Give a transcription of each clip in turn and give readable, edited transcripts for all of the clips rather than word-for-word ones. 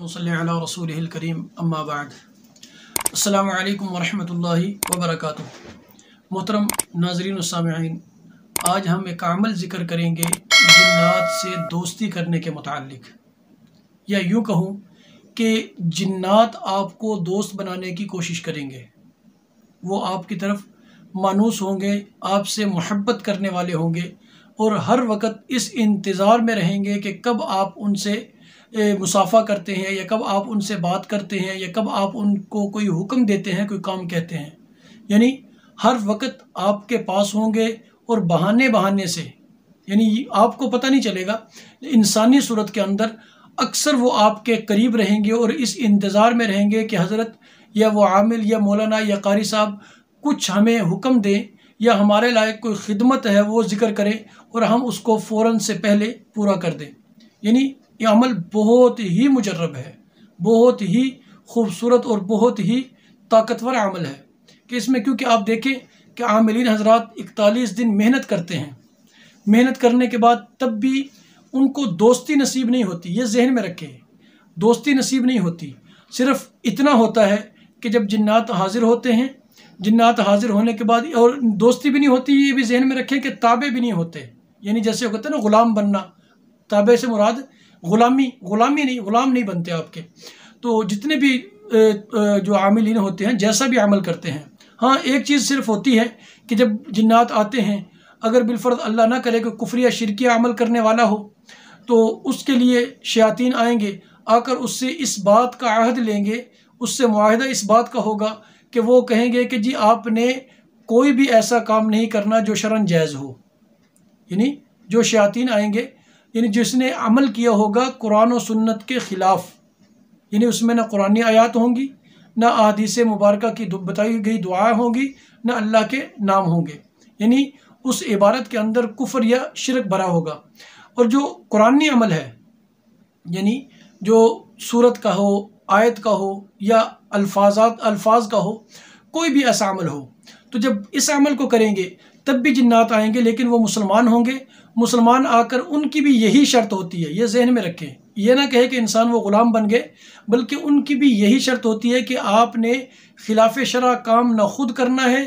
अल्लाहुम्मा सल्लि अला रसूलिहिल करीम अम्मा बाद। अस्सलामु अलैकुम वरहमतुल्लाहि वबरकातुहू। मोहतरम नाज़रीन व सामिईन, आज हम एक अमल ज़िक्र करेंगे जिन्नात से दोस्ती करने के मुताल्लिक, या यूँ कहूँ कि जिन्नात आपको दोस्त बनाने की कोशिश करेंगे। वो आपकी तरफ मानूस होंगे, आपसे मोहब्बत करने वाले होंगे और हर वक्त इस इंतज़ार में रहेंगे कि कब आप उनसे मुसाफ़ा करते हैं, या कब आप उनसे बात करते हैं, या कब आप उनको कोई हुक्म देते हैं, कोई काम कहते हैं। यानी हर वक्त आपके पास होंगे और बहाने बहाने से, यानी आपको पता नहीं चलेगा, इंसानी सूरत के अंदर अक्सर वो आपके करीब रहेंगे और इस इंतज़ार में रहेंगे कि हज़रत या वो आमिल या मौलाना या कारी साहब कुछ हमें हुक्म दें, या हमारे लायक कोई खिदमत है वो ज़िक्र करें और हम उसको फ़ौरन से पहले पूरा कर दें। यानी ये अमल बहुत ही मुजर्रब है, बहुत ही खूबसूरत और बहुत ही ताकतवर अमल है कि इसमें, क्योंकि आप देखें कि आमिलीन हज़रात 41 दिन मेहनत करते हैं। मेहनत करने के बाद तब भी उनको दोस्ती नसीब नहीं होती। ये जहन में रखें, दोस्ती नसीब नहीं होती। सिर्फ इतना होता है कि जब जिन्नात हाजिर होते हैं, जिन्नात हाजिर होने के बाद और दोस्ती भी नहीं होती। ये भी जहन में रखें कि ताबे भी नहीं होते। यानी जैसे कहते हैं ना ग़ुलाम बनना, ताबे से मुराद गुलामी नहीं, ग़ुलाम नहीं बनते आपके। तो जितने भी जो आमिलीन होते हैं जैसा भी अमल करते हैं, हाँ एक चीज़ सिर्फ होती है कि जब जिन्नात आते हैं, अगर बिलफर्द अल्लाह ना करे कि कुफ्र या शिरकिया अमल करने वाला हो, तो उसके लिए शयातीन आएंगे, आकर उससे इस बात का अहद लेंगे, उससे मुआहिदा इस बात का होगा कि वो कहेंगे कि जी आपने कोई भी ऐसा काम नहीं करना जो शरन जायज़ हो। यानी जो शयातीन आएंगे, यानी जिसने अमल किया होगा कुरान और सुन्नत के ख़िलाफ़, यानी उसमें ना कुरानी आयात होंगी, ना अहादीस मुबारका की बताई गई दुआ होंगी, ना अल्लाह के नाम होंगे। यानी उस इबारत के अंदर कुफ्र या शिरक भरा होगा। और जो कुरानी अमल है, यानी जो सूरत का हो, आयत का हो, या अल्फाज का हो, कोई भी ऐसा अमल हो, तो जब इस अमल को करेंगे तब भी जिन्नात आएंगे, लेकिन वो मुसलमान होंगे। मुसलमान आकर उनकी भी यही शर्त होती है, ये जहन में रखें। ये ना कहे कि इंसान वो ग़ुलाम बन गए, बल्कि उनकी भी यही शर्त होती है कि आपने खिलाफ शरा काम ना खुद करना है,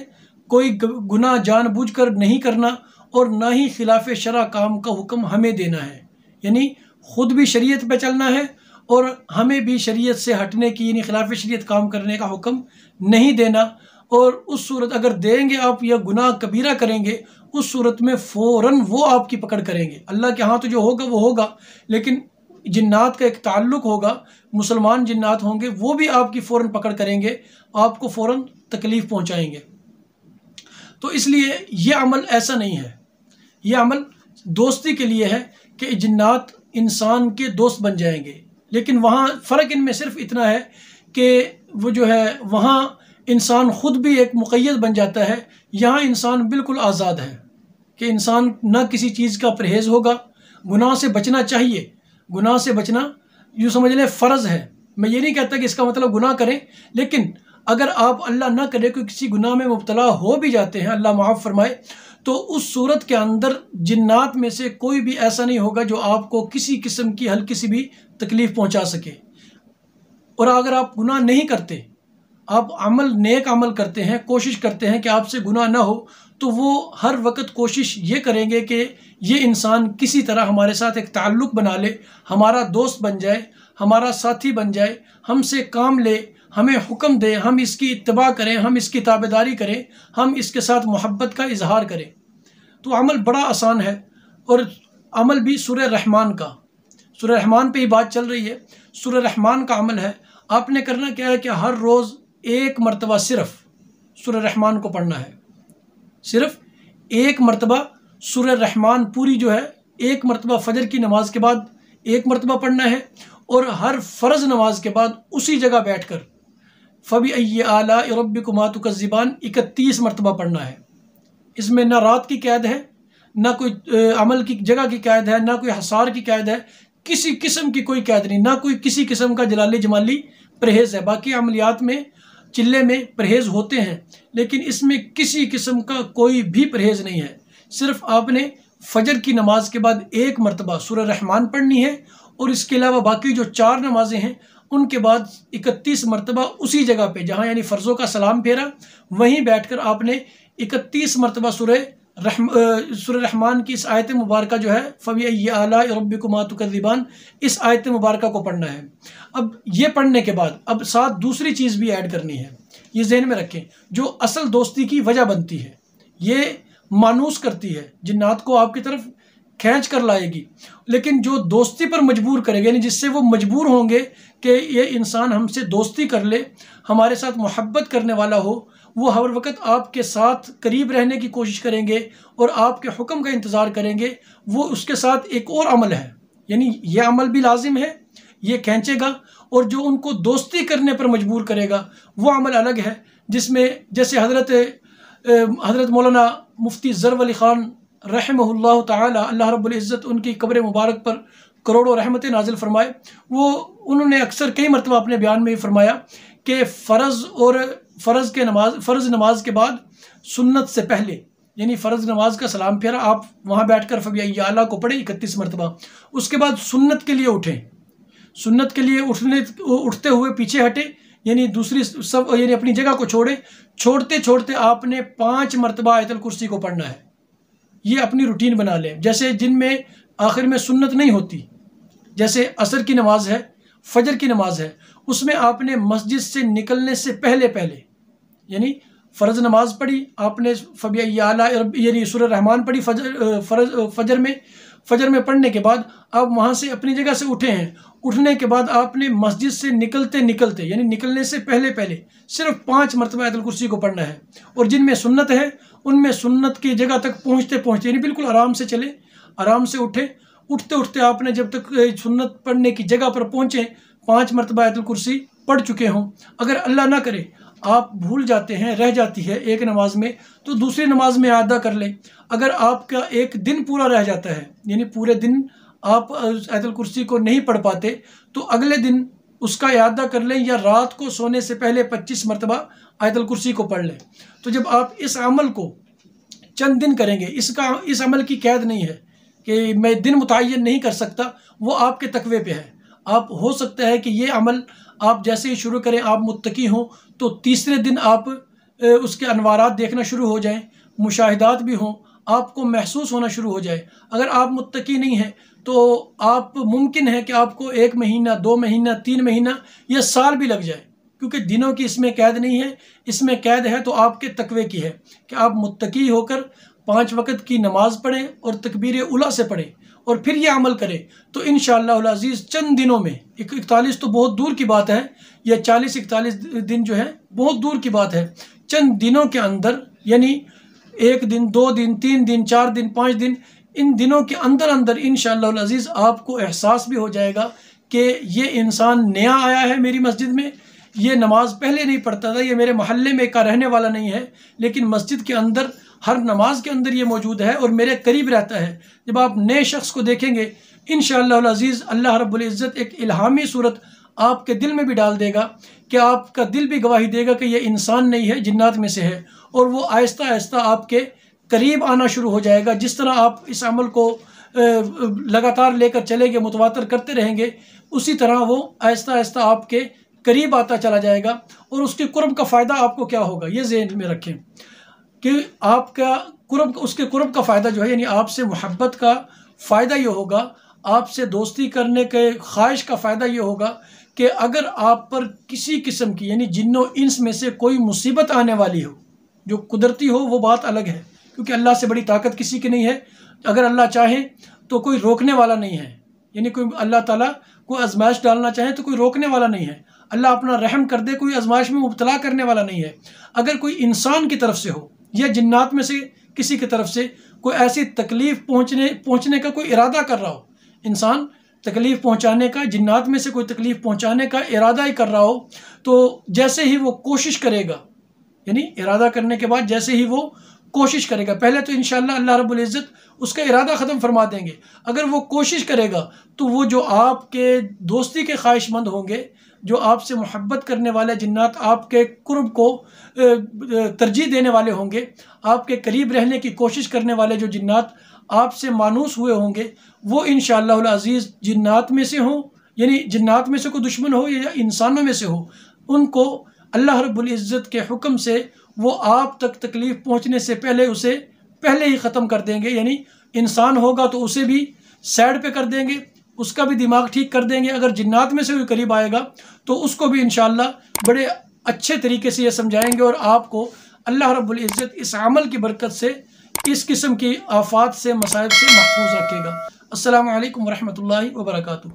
कोई गुनाह जानबूझकर नहीं करना, और ना ही खिलाफ शरा काम का हुक्म हमें देना है। यानी ख़ुद भी शरीयत पे चलना है और हमें भी शरीयत से हटने की, यानी खिलाफ शरीयत काम करने का हुक्म नहीं देना। और उस सूरत अगर देंगे आप या गुनाह कबीरा करेंगे, उस सूरत में फ़ौरन वो आपकी पकड़ करेंगे। अल्लाह के हाथ जो होगा वो होगा, लेकिन जिन्नात का एक ताल्लुक़ होगा, मुसलमान जिन्नात होंगे, वो भी आपकी फ़ौरन पकड़ करेंगे, आपको फ़ौरन तकलीफ़ पहुँचाएँगे। तो इसलिए ये अमल ऐसा नहीं है, ये अमल दोस्ती के लिए है कि जिन्नात इंसान के दोस्त बन जाएंगे। लेकिन वहाँ फ़र्क इनमें सिर्फ इतना है कि वो जो है वहाँ इंसान ख़ुद भी एक मुक़य्यद बन जाता है, यहाँ इंसान बिल्कुल आज़ाद है कि इंसान ना किसी चीज़ का परहेज़ होगा। गुनाह से बचना चाहिए, गुनाह से बचना यूँ समझ लें फ़र्ज़ है। मैं ये नहीं कहता कि इसका मतलब गुनाह करें, लेकिन अगर आप अल्लाह ना करे कोई किसी गुनाह में मुब्तला हो भी जाते हैं, अल्लाह माफ़ फरमाए, तो उस सूरत के अंदर जिन्नात में से कोई भी ऐसा नहीं होगा जो आपको किसी किस्म की हल्की सी भी तकलीफ़ पहुँचा सके। और अगर आप गुनाह नहीं करते, आप अमल नेक अमल करते हैं, कोशिश करते हैं कि आपसे गुनाह ना हो, तो वो हर वक्त कोशिश ये करेंगे कि ये इंसान किसी तरह हमारे साथ एक ताल्लुक़ बना ले, हमारा दोस्त बन जाए, हमारा साथी बन जाए, हमसे काम ले, हमें हुक्म दे, हम इसकी इत्तबा करें, हम इसकी ताबेदारी करें, हम इसके साथ मोहब्बत का इजहार करें। तो अमल बड़ा आसान है। और अमल भी सूरह रहमान का, सूरह रहमान पे ही बात चल रही है, सूरह रहमान का अमल है। आपने करना क्या है कि हर रोज़ एक मरतबा सिर्फ सूरह रहमान को पढ़ना है। सिर्फ एक मरतबा सूरह रहमान पूरी जो है, एक मरतबा फ़जर की नमाज के बाद एक मरतबा पढ़ना है, और हर फ़र्ज़ नमाज के बाद उसी जगह बैठकर फ़बी आलाइ रब्बिकुमा तुकज़्ज़िबान 31 मरतबा पढ़ना है। इसमें ना रात की कैद है, ना कोई अमल की जगह की कैद है, ना कोई हसार की कैद है, किसी किस्म की कोई कैद नहीं, ना कोई किसी किस्म का जलाली जमाली परहेज़ है। बाकी अमलियात में चिल्ले में परहेज़ होते हैं, लेकिन इसमें किसी किस्म का कोई भी परहेज़ नहीं है। सिर्फ आपने फ़जर की नमाज के बाद एक मरतबा सूरह रहमान पढ़नी है, और इसके अलावा बाकी जो 4 नमाजें हैं उनके बाद 31 मरतबा उसी जगह पे जहाँ यानी फ़र्ज़ों का सलाम फेरा, वहीं बैठकर आपने 31 मरतबा सूरह रहमान की इस आयत मुबारका जो है फ़बिअय्यि आलाइ रब्बिकुमा तुकज़्ज़िबान, इस आयत मुबारका को पढ़ना है। अब ये पढ़ने के बाद अब साथ दूसरी चीज़ भी ऐड करनी है, ये ज़हन में रखें। जो असल दोस्ती की वजह बनती है, ये मानूस करती है, जिन्नात को आपकी तरफ खींच कर लाएगी, लेकिन जो दोस्ती पर मजबूर करेगा, यानी जिससे वो मजबूर होंगे कि ये इंसान हमसे दोस्ती कर ले, हमारे साथ मोहब्बत करने वाला हो, वो हर वक्त आपके साथ करीब रहने की कोशिश करेंगे और आपके हुक्म का इंतज़ार करेंगे। वो उसके साथ एक और अमल है, यानी ये अमल भी लाजिम है, ये खींचेगा, और जो उनको दोस्ती करने पर मजबूर करेगा वो अमल अलग है, जिसमें जैसे हज़रत मौलाना मुफ्ती ज़रव अली ख़ान रहमहुल्लाह ताला, अल्लाह रब्बुल इज़्ज़त उनकी कब्र मुबारक पर करोड़ों रहमतें नाजिल फरमाए, वो उन्होंने अक्सर कई मरतबा अपने बयान में फरमाया कि फ़र्ज़ नमाज के बाद सुन्नत से पहले, यानी फ़र्ज़ नमाज का सलाम फेरा आप वहाँ बैठकर फ़बिअय्यि आला को पढ़े 31 मरतबा, उसके बाद सुन्नत के लिए उठें, सुन्नत के लिए उठते हुए पीछे हटे, यानी दूसरी सब यानी अपनी जगह को छोड़ते छोड़ते आपने 5 मरतबा आयतुल कुर्सी को पढ़ना है। ये अपनी रूटीन बना लें। जैसे जिनमें आखिर में सुन्नत नहीं होती, जैसे असर की नमाज है, फजर की नमाज है, उसमें आपने मस्जिद से निकलने से पहले यानी फ़र्ज़ नमाज पढ़ी आपने फ़बिअय्यि आला यानी सूरह रहमान पढ़ी फजर में पढ़ने के बाद आप वहाँ से अपनी जगह से उठे हैं, उठने के बाद आपने मस्जिद से निकलते यानी निकलने से पहले सिर्फ 5 मरतबा आयतुल कुर्सी को पढ़ना है। और जिनमें सुन्नत है उनमें सुन्नत की जगह तक पहुँचते यानी बिल्कुल आराम से चले, आराम से उठते आपने जब तक सुन्नत पढ़ने की जगह पर पहुँचे 5 मरतबा आयतुल कुर्सी पढ़ चुके हों। अगर अल्लाह ना करे आप भूल जाते हैं, रह जाती है एक नमाज में, तो दूसरी नमाज में अदा कर लें। अगर आपका एक दिन पूरा रह जाता है, यानी पूरे दिन आप आयतुल कुर्सी को नहीं पढ़ पाते, तो अगले दिन उसका अदा कर लें, या रात को सोने से पहले 25 मरतबा आयतुल कुर्सी को पढ़ लें। तो जब आप इस अमल को चंद दिन करेंगे, इस अमल की कैद नहीं है कि मैं दिन मुतय्यन नहीं कर सकता, वो आपके तकवे पे है। आप हो सकता है कि ये अमल आप जैसे ही शुरू करें, आप मुत्तकी हों, तो तीसरे दिन आप उसके अनवारात देखना शुरू हो जाएं, मुशाहिदात भी हों, आपको महसूस होना शुरू हो जाए। अगर आप मुत्तकी नहीं हैं तो आप मुमकिन है कि आपको 1 महीना, 2 महीना, 3 महीना या साल भी लग जाए, क्योंकि दिनों की इसमें कैद नहीं है। इसमें कैद है तो आपके तकवे की है कि आप मुत्तकी होकर 5 वक़्त की नमाज पढ़ें और तकबीर उला से पढ़ें और फिर ये अमल करें, तो इंशाअल्लाह अज़ीज़ चंद दिनों में, 41 तो बहुत दूर की बात है, या 40-41 दिन जो है बहुत दूर की बात है, चंद दिनों के अंदर, यानी 1 दिन, 2 दिन, 3 दिन, 4 दिन, 5 दिन, इन दिनों के अंदर इंशाअल्लाह अज़ीज़ आपको एहसास भी हो जाएगा कि ये इंसान नया आया है मेरी मस्जिद में, ये नमाज पहले नहीं पढ़ता था, ये मेरे मोहल्ले में का रहने वाला नहीं है, लेकिन मस्जिद के अंदर हर नमाज के अंदर ये मौजूद है और मेरे करीब रहता है। जब आप नए शख्स को देखेंगे इंशाअल्लाह अज़ीज़ अल्लाह रब्बुल इज़्ज़त एक इल्हामी सूरत आपके दिल में भी डाल देगा कि आपका दिल भी गवाही देगा कि ये इंसान नहीं है, जिन्नात में से है, और वो आहिस्ता आहिस्ता आपके करीब आना शुरू हो जाएगा। जिस तरह आप इस अमल को लगातार लेकर चलेंगे, मुतवातर करते रहेंगे, उसी तरह वो आहिस्ता आहिस्ता आपके करीब आता चला जाएगा। और उसके कुर्ब का फ़ायदा आपको क्या होगा, ये ज़हन में रखें कि आपका उसके कुर्ब का फ़ायदा जो है, यानी आपसे मोहब्बत का फ़ायदा ये होगा, आपसे दोस्ती करने के ख्वाहिश का फ़ायदा ये होगा कि अगर आप पर किसी किस्म की, यानी जिन्नो इंस में से कोई मुसीबत आने वाली हो, जो कुदरती हो वो बात अलग है, क्योंकि अल्लाह से बड़ी ताकत किसी की नहीं है। अगर अल्लाह चाहे तो कोई रोकने वाला नहीं है, यानी कोई अल्लाह ताला कोई आजमाइश डालना चाहे तो कोई रोकने वाला नहीं है। अल्लाह अपना रहम कर दे, कोई आजमाइश में मुब्तला करने वाला नहीं है। अगर कोई इंसान की तरफ से हो या जिन्नात में से किसी की तरफ से कोई ऐसी तकलीफ़ पहुँचने का कोई इरादा कर रहा हो, इंसान तकलीफ़ पहुँचाने का, जिन्नात में से कोई तकलीफ़ पहुँचाने का इरादा ही कर रहा हो, तो जैसे ही वो कोशिश करेगा, यानी इरादा करने के बाद जैसे ही वो कोशिश करेगा, पहले तो इंशाअल्लाह अल्लाह रब्बुल इज़्ज़त उसका इरादा ख़त्म फरमा देंगे। अगर वो कोशिश करेगा तो वो जो आपके दोस्ती के ख्वाहिशमंद होंगे, जो आपसे मोहब्बत करने वाले जिन्नात, आपके कुर्ब को तरजीह देने वाले होंगे, आपके करीब रहने की कोशिश करने वाले जो जिन्नात आपसे मानूस हुए होंगे, वो इंशाअल्लाह अज़ीज़ जिन्नात में से हों यानी जिन्नात में से कोई दुश्मन हो या इंसानों में से हो, उनको अल्लाह रब्बुल इज़्ज़त के हुक्म से वो आप तक तकलीफ़ पहुँचने से पहले उसे पहले ही ख़त्म कर देंगे। यानी इंसान होगा तो उसे भी साइड पे कर देंगे, उसका भी दिमाग ठीक कर देंगे। अगर जिन्नात में से कोई करीब आएगा तो उसको भी इंशाअल्लाह बड़े अच्छे तरीके से ये समझाएंगे और आपको अल्लाह रब्बुल इज़्ज़त इस अमल की बरकत से इस किस्म की आफात से, मसाइब से महफूज रखेगा। अस्सलामु अलैकुम वरहमतुल्लाहि वबरकातुहू।